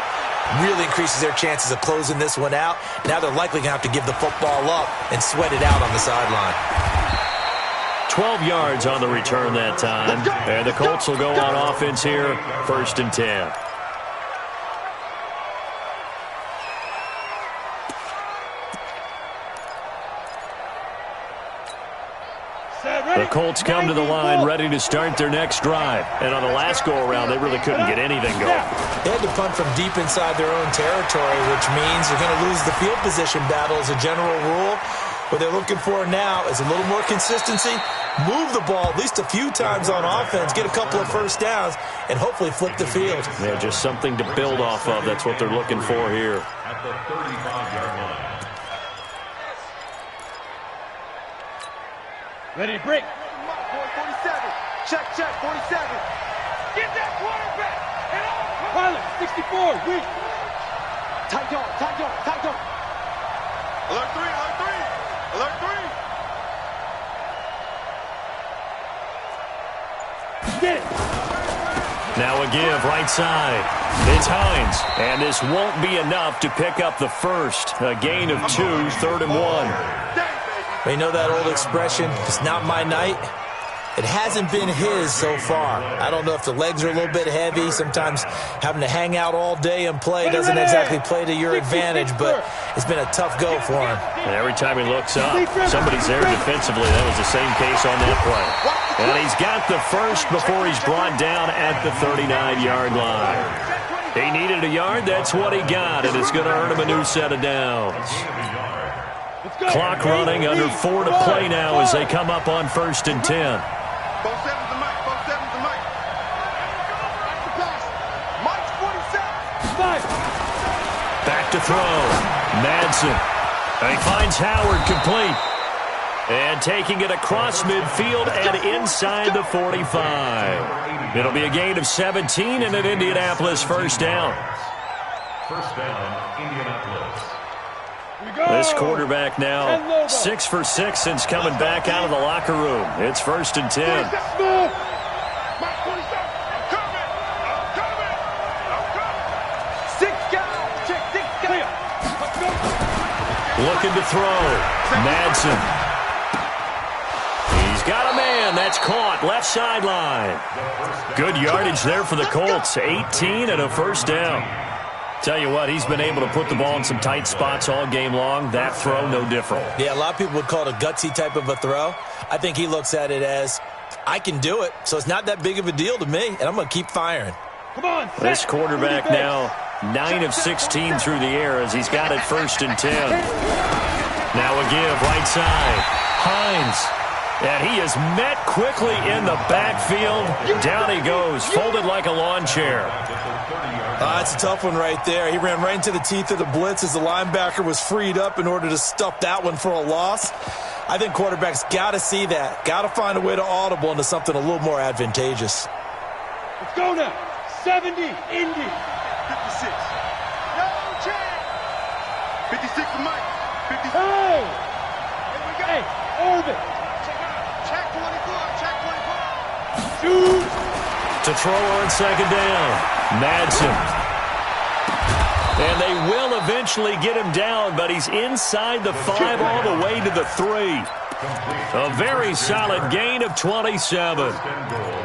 really increases their chances of closing this one out. Now they're likely going to have to give the football up and sweat it out on the sideline. 12 yards on the return that time. And the Colts will go on offense here, 1st and 10. The Colts come to the line ready to start their next drive. And on the last go-around, they really couldn't get anything going. They had to punt from deep inside their own territory, which means they're going to lose the field position battle as a general rule. What they're looking for now is a little more consistency, move the ball at least a few times on offense, get a couple of first downs, and hopefully flip the field. Yeah, just something to build off of. That's what they're looking for here. At the 35-yard line. Ready to break. 47. Check, 47. Get that quarterback! Pilot, 64, weak. Tight dog, tight dog, tight dog. Alert 3, alert 3, alert 3. Get it. Now a give right side. It's Hines, and this won't be enough to pick up the first. A gain of 2, 3rd and 1. You know that old expression, it's not my night? It hasn't been his so far. I don't know if the legs are a little bit heavy. Sometimes having to hang out all day and play doesn't exactly play to your advantage, but it's been a tough go for him. And every time he looks up, somebody's there defensively. That was the same case on that play. And he's got the first before he's brought down at the 39-yard line. He needed a yard. That's what he got, and it's going to earn him a new set of downs. Clock running, under 4 to play now as they come up on 1st and 10. Both sevens to Mike, both sevens to Mike. Mike's 47. Back to throw. Madsen. He finds Howard complete. And taking it across midfield and inside the 45. It'll be a gain of 17 and an Indianapolis first down. First down, Indianapolis. This quarterback now 6 for 6 since coming back out of the locker room. It's 1st and 10. Looking to throw. Madsen. He's got a man. That's caught. Left sideline. Good yardage there for the Colts. 18 and a first down. Tell you what, he's been able to put the ball in some tight spots all game long. That throw, no different. Yeah, a lot of people would call it a gutsy type of a throw. I think he looks at it as, I can do it, so it's not that big of a deal to me, and I'm going to keep firing. Come on, this quarterback now 9 of 16 through the air as he's got it 1st and 10. Now a give right side. Hines. And he is met quickly in the backfield. Down he goes, folded like a lawn chair. That's a tough one right there. He ran right into the teeth of the blitz as the linebacker was freed up in order to stuff that one for a loss. I think quarterbacks got to see that. Got to find a way to audible into something a little more advantageous. Let's go now. 70, Indy. 56. No chance. 56 to Mike. 56. Hey! Hey, orbit. Check 24. Check 24. Shoot. To throw on 2nd down. Madsen. And they will eventually get him down, but he's inside the 5 all the way to the 3. A very solid gain of 27.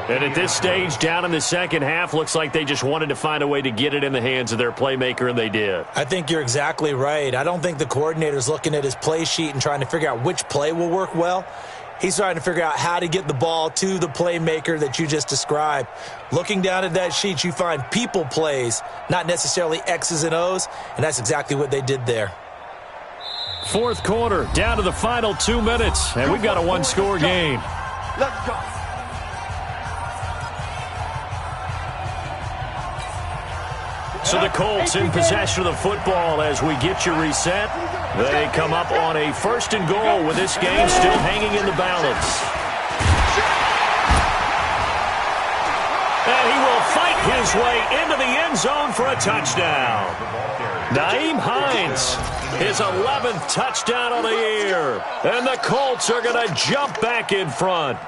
And at this stage, down in the second half, looks like they just wanted to find a way to get it in the hands of their playmaker, and they did. I think you're exactly right. I don't think the coordinator's looking at his play sheet and trying to figure out which play will work well. He's trying to figure out how to get the ball to the playmaker that you just described. Looking down at that sheet, you find people plays, not necessarily X's and O's, and that's exactly what they did there. 4th quarter, down to the final 2 minutes, and we've got a one-score game. Let's go. So the Colts in possession of the football as we get you reset. They come up on a 1st and goal with this game still hanging in the balance. And he will fight his way into the end zone for a touchdown. Nyheim Hines, his 11th touchdown of the year. And the Colts are going to jump back in front.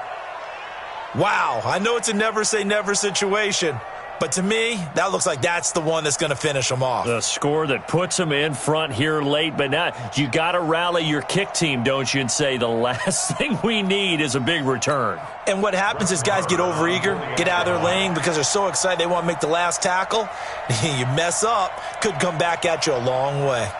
Wow, I know it's a never-say-never situation, but to me, that looks like that's the one that's going to finish them off. The score that puts them in front here late, but now you got to rally your kick team, don't you, and say the last thing we need is a big return. And what happens is guys get overeager, get out of their lane because they're so excited they want to make the last tackle. You mess up, could come back at you a long way.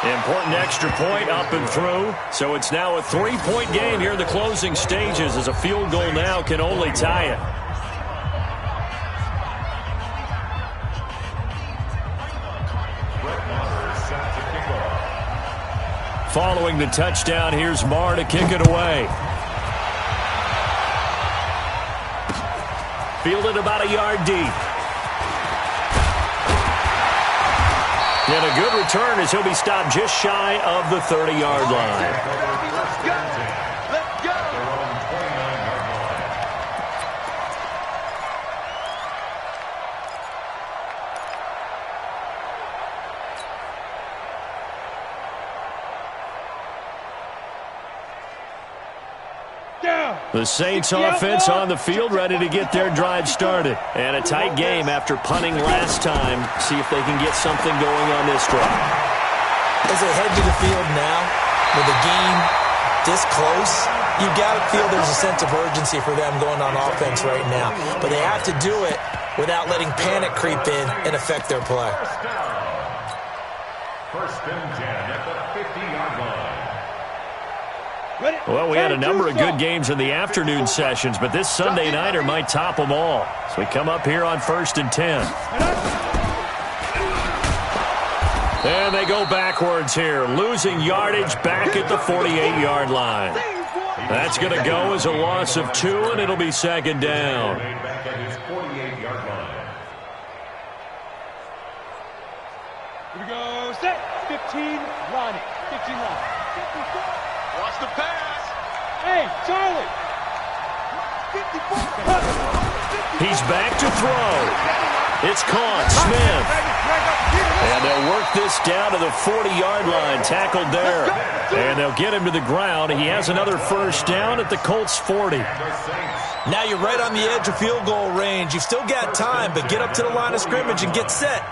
Important extra point up and through. So it's now a 3-point game here in the closing stages as a field goal now can only tie it. Following the touchdown, here's Marr to kick it away. Fielded about a yard deep. And a good return as he'll be stopped just shy of the 30-yard line. Let's go. Let's go. The Saints offense on the field, ready to get their drive started. And a tight game after punting last time. See if they can get something going on this drive. As they head to the field now, with the game this close, you've got to feel there's a sense of urgency for them going on offense right now. But they have to do it without letting panic creep in and affect their play. First and 10 at the 50-yard line. Well, we had a number of good games in the afternoon sessions, but this Sunday nighter might top them all. So we come up here on 1st and 10. And they go backwards here, losing yardage back at the 48-yard line. That's going to go as a loss of 2, and it'll be 2nd down. Back at his 48-yard line. Here we go. Set. 15. Ronnie. 15 line. Watch the pass. Hey, Charlie. 54. He's back to throw. It's caught. Smith. And they'll work this down to the 40-yard line. Tackled there. And they'll get him to the ground. He has another first down at the Colts 40. Now you're right on the edge of field goal range. You've still got time, but get up to the line of scrimmage and get set.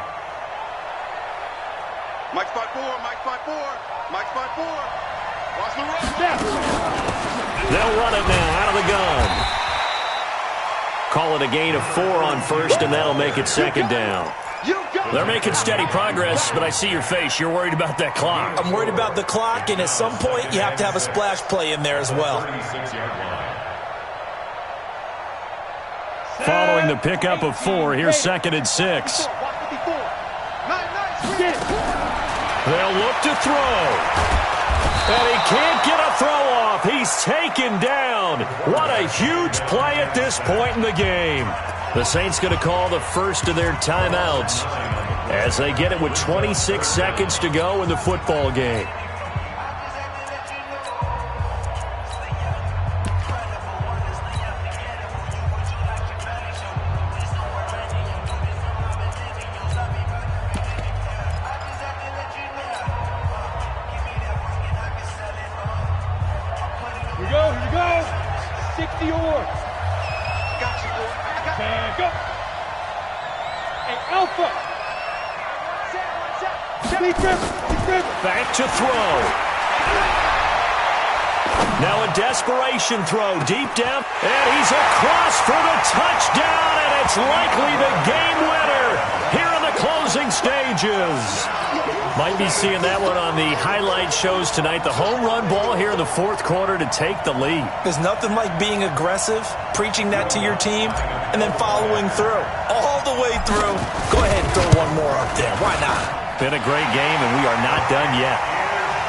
Mike spot 4. Mike spot 4. Mike spot 4. Watch the run. They'll run it now out of the gun. Call it a gain of 4 on first, and that'll make it 2nd down. They're making steady progress, but I see your face. You're worried about that clock. I'm worried about the clock, and at some point you have to have a splash play in there as well. Following the pickup of 4, here's 2nd and 6. They'll look to throw. And he can't get a throw off. He's taken down. What a huge play at this point in the game. The Saints going to call the first of their timeouts as they get it with 26 seconds to go in the football game. Here we go. 60 or. Got you, boy. And go. Hey, Alpha. Back to throw. Now a desperation throw deep down, and he's across for the touchdown, and it's likely the game winner here in the closing stages. Might be seeing that one on the highlight shows tonight. The home run ball here in the 4th quarter to take the lead. There's nothing like being aggressive, preaching that to your team, and then following through. All the way through. Go ahead and throw one more up there. Why not? Been a great game, and we are not done yet.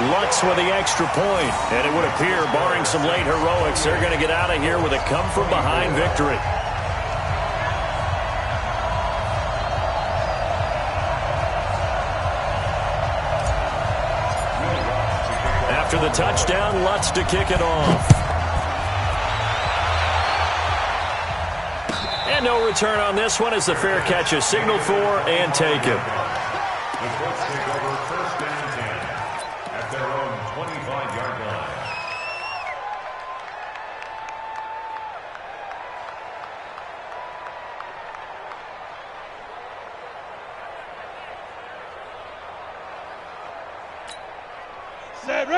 Lutz with the extra point, and it would appear, barring some late heroics, they're going to get out of here with a come-from-behind victory. After the touchdown, Lutz to kick it off. And no return on this one as the fair catch is signaled for and taken. The Colts take over 1st and 10 at their own 25-yard line.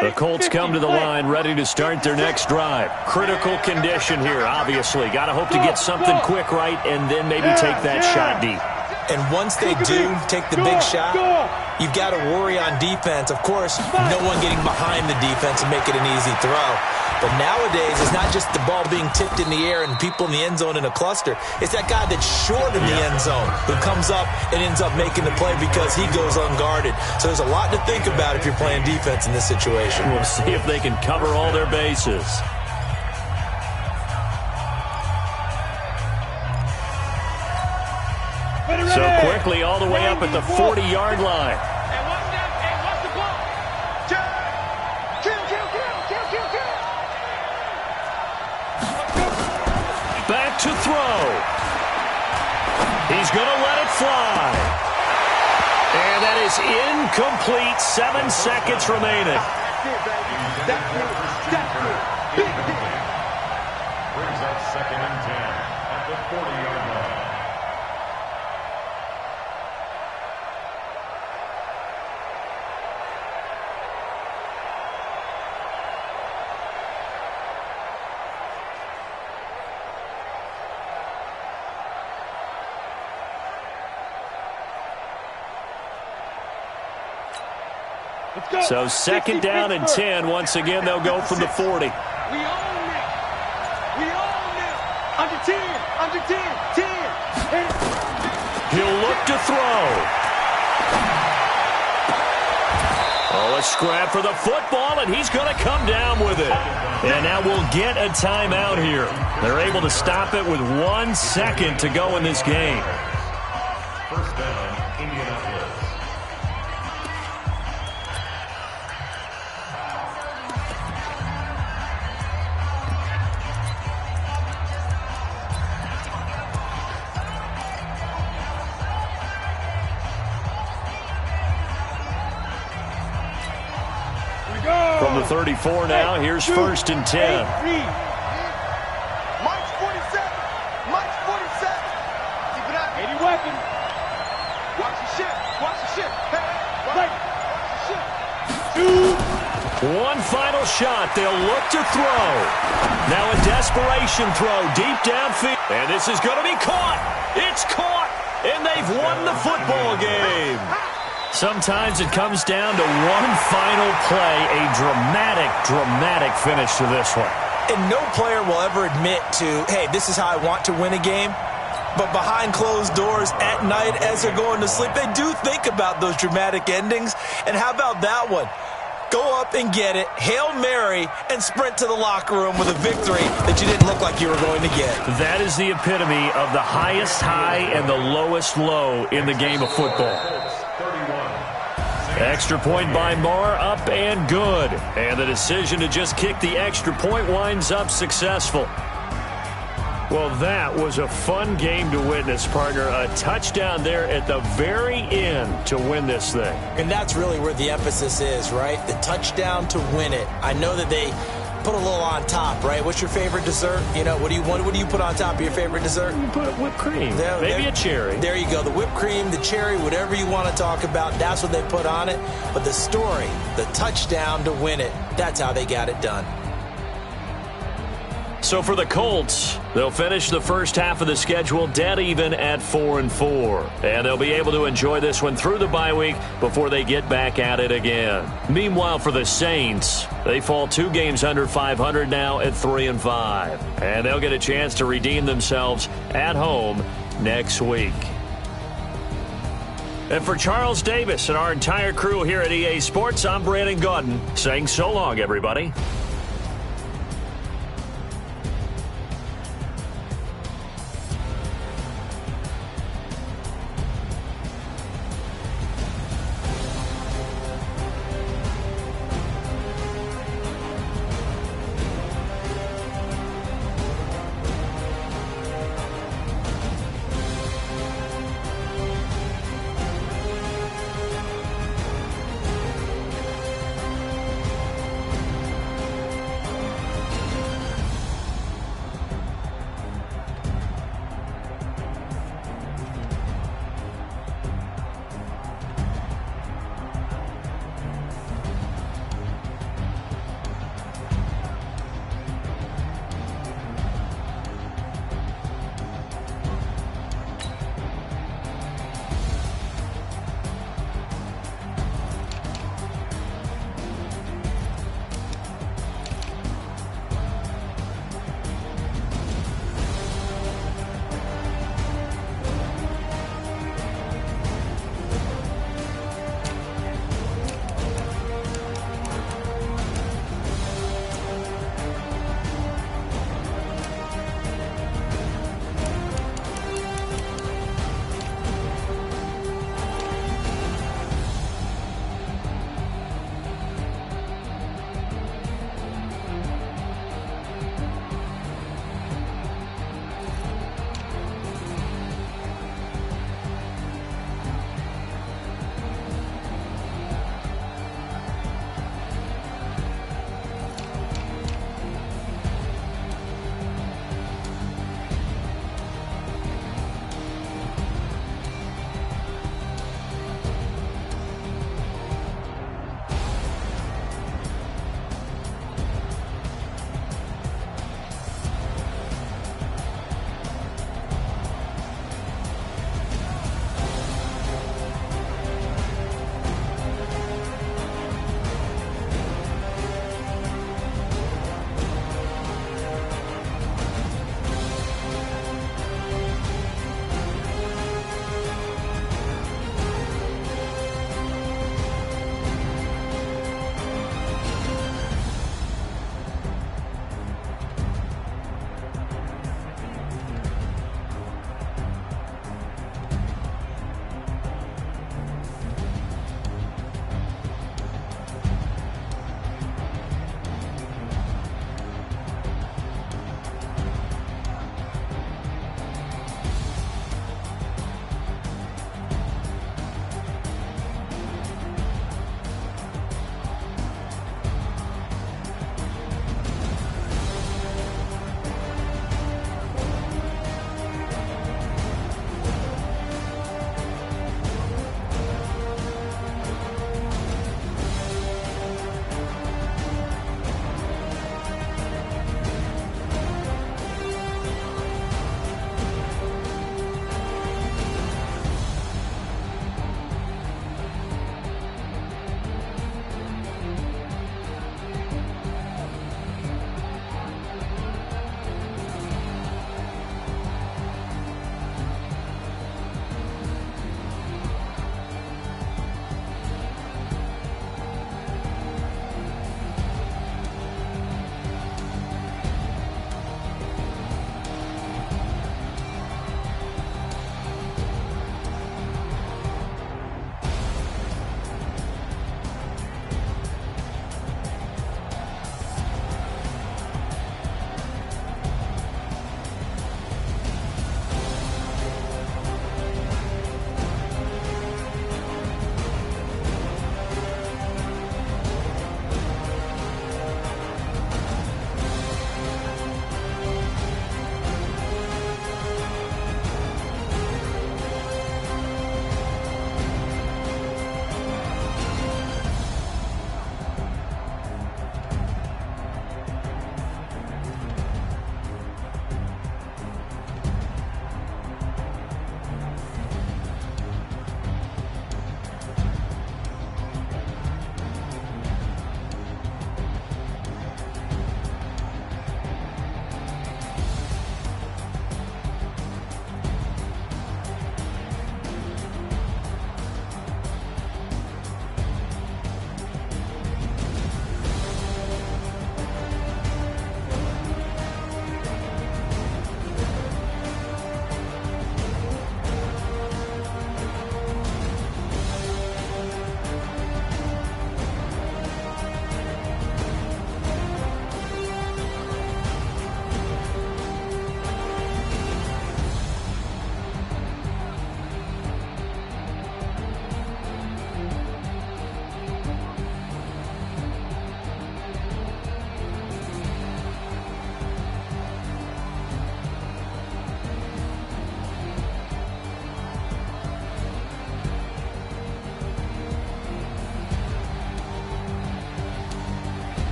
The Colts come to the line ready to start their next drive. Critical condition here, obviously. Got to hope to get something quick right and then maybe take that shot deep. And once they do take the big shot, you've got to worry on defense. Of course, no one getting behind the defense and make it an easy throw. But nowadays, it's not just the ball being tipped in the air and people in the end zone in a cluster. It's that guy that's short in the end zone who comes up and ends up making the play because he goes unguarded. So there's a lot to think about if you're playing defense in this situation. We'll see if they can cover all their bases. So quickly all the way up at the 40-yard line. He's going to let it fly. And that is incomplete. 7 seconds remaining. That's it, baby. That's it. That's it. Big hit. Brings up 2nd and 10 at the 40-yard line. So 2nd down and 10. Once again, they'll go from the 40. We own it. We own it. Under 10. Under 10. 10. He'll look to throw. Oh, a scrap for the football, and he's going to come down with it. And now we'll get a timeout here. They're able to stop it with 1 second to go in this game. First down, Indianapolis. From the 34 now, here's 1st and 10. Mike's 47. Mike's 47. Keep it up. 80 weapon. Watch the ship. Watch the ship. Hey, Right. watch the ship. One final shot. They'll look to throw. Now a desperation throw deep downfield. And this is going to be caught. It's caught. And they've won the football game. Sometimes it comes down to one final play. A dramatic finish to this one. And no player will ever admit to, hey, this is how I want to win a game. But behind closed doors at night as they're going to sleep, they do think about those dramatic endings. And how about that one? Go up and get it, Hail Mary, and sprint to the locker room with a victory that you didn't look like you were going to get. That is the epitome of the highest high and the lowest low in the game of football. Extra point by Marr, up and good. And the decision to just kick the extra point winds up successful. Well, that was a fun game to witness, partner. A touchdown there at the very end to win this thing. And that's really where the emphasis is, right? The touchdown to win it. I know that they put a little on top, right? What's your favorite dessert? You know, what do you put on top of your favorite dessert? You put whipped cream, maybe a cherry. There you go. The whipped cream, the cherry, whatever you want to talk about, that's what they put on it. But the story, the touchdown to win it, that's how they got it done. So for the Colts, they'll finish the first half of the schedule dead even at 4-4. And they'll be able to enjoy this one through the bye week before they get back at it again. Meanwhile, for the Saints, they fall 2 games under 500 now at 3-5. And they'll get a chance to redeem themselves at home next week. And for Charles Davis and our entire crew here at EA Sports, I'm Brandon Gaudin saying so long, everybody.